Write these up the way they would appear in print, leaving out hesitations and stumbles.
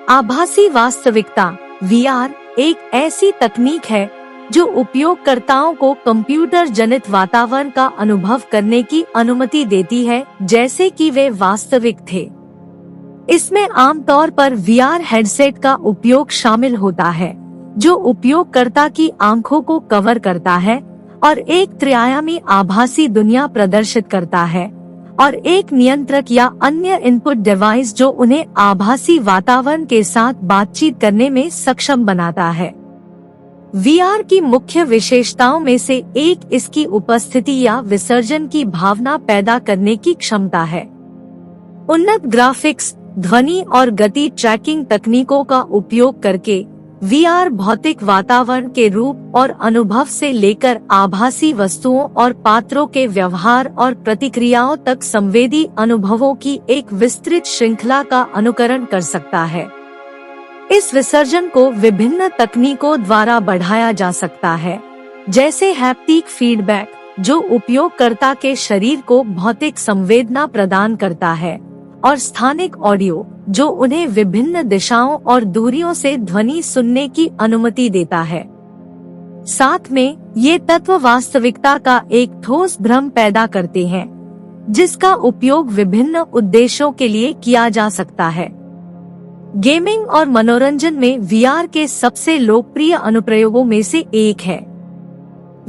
आभासी वास्तविकता VR एक ऐसी तकनीक है जो उपयोगकर्ताओं को कंप्यूटर जनित वातावरण का अनुभव करने की अनुमति देती है जैसे कि वे वास्तविक थे। इसमें आमतौर पर VR हेडसेट का उपयोग शामिल होता है जो उपयोगकर्ता की आंखों को कवर करता है और एक त्रिआयामी आभासी दुनिया प्रदर्शित करता है और एक नियंत्रक या अन्य इनपुट डिवाइस जो उन्हें आभासी वातावरण के साथ बातचीत करने में सक्षम बनाता है। VR की मुख्य विशेषताओं में से एक इसकी उपस्थिति या विसर्जन की भावना पैदा करने की क्षमता है। उन्नत ग्राफिक्स, ध्वनि और गति ट्रैकिंग तकनीकों का उपयोग करके VR भौतिक वातावरण के रूप और अनुभव से लेकर आभासी वस्तुओं और पात्रों के व्यवहार और प्रतिक्रियाओं तक संवेदी अनुभवों की एक विस्तृत श्रृंखला का अनुकरण कर सकता है। इस विसर्जन को विभिन्न तकनीकों द्वारा बढ़ाया जा सकता है, जैसे हैप्टिक फीडबैक जो उपयोगकर्ता के शरीर को भौतिक संवेदना प्रदान करता है, और स्थानिक ऑडियो जो उन्हें विभिन्न दिशाओं और दूरियों से ध्वनि सुनने की अनुमति देता है। साथ में ये तत्व वास्तविकता का एक ठोस भ्रम पैदा करते हैं, जिसका उपयोग विभिन्न उद्देश्यों के लिए किया जा सकता है। गेमिंग और मनोरंजन में VR के सबसे लोकप्रिय अनुप्रयोगों में से एक है।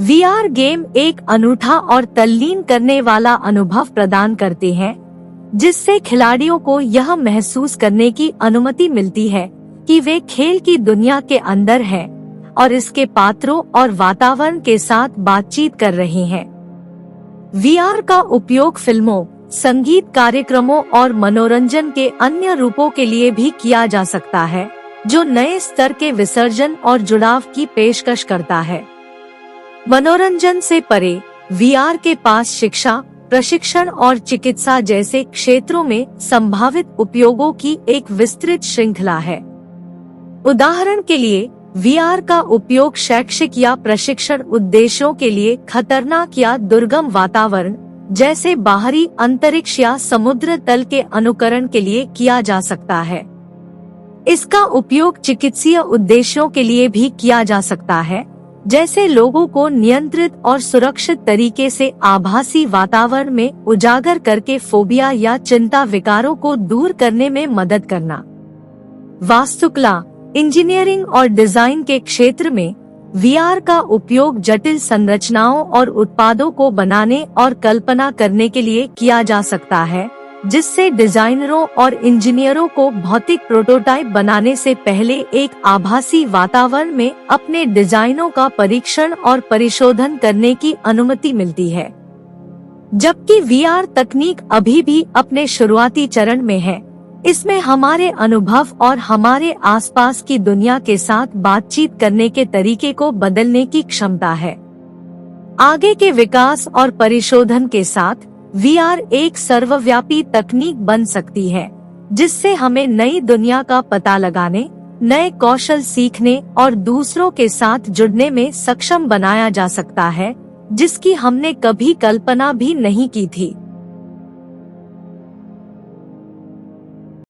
VR गेम एक अनूठा और तल्लीन करने वाला अनुभव प्रदान करते हैं, जिससे खिलाड़ियों को यह महसूस करने की अनुमति मिलती है कि वे खेल की दुनिया के अंदर हैं और इसके पात्रों और वातावरण के साथ बातचीत कर रहे हैं। VR का उपयोग फिल्मों, संगीत कार्यक्रमों और मनोरंजन के अन्य रूपों के लिए भी किया जा सकता है, जो नए स्तर के विसर्जन और जुड़ाव की पेशकश करता है। मनोरंजन से परे VR के पास शिक्षा, प्रशिक्षण और चिकित्सा जैसे क्षेत्रों में संभावित उपयोगों की एक विस्तृत श्रृंखला है। उदाहरण के लिए VR का उपयोग शैक्षिक या प्रशिक्षण उद्देश्यों के लिए खतरनाक या दुर्गम वातावरण जैसे बाहरी अंतरिक्ष या समुद्र तल के अनुकरण के लिए किया जा सकता है। इसका उपयोग चिकित्सीय उद्देश्यों के लिए भी किया जा सकता है, जैसे लोगों को नियंत्रित और सुरक्षित तरीके से आभासी वातावरण में उजागर करके फोबिया या चिंता विकारों को दूर करने में मदद करना। वास्तुकला, इंजीनियरिंग और डिजाइन के क्षेत्र में VR का उपयोग जटिल संरचनाओं और उत्पादों को बनाने और कल्पना करने के लिए किया जा सकता है, जिससे डिजाइनरों और इंजीनियरों को भौतिक प्रोटोटाइप बनाने से पहले एक आभासी वातावरण में अपने डिजाइनों का परीक्षण और परिशोधन करने की अनुमति मिलती है। जबकि VR तकनीक अभी भी अपने शुरुआती चरण में है, इसमें हमारे अनुभव और हमारे आसपास की दुनिया के साथ बातचीत करने के तरीके को बदलने की क्षमता है। आगे के विकास और परिशोधन के साथ VR एक सर्वव्यापी तकनीक बन सकती है, जिससे हमें नई दुनिया का पता लगाने, नए कौशल सीखने और दूसरों के साथ जुड़ने में सक्षम बनाया जा सकता है, जिसकी हमने कभी कल्पना भी नहीं की थी।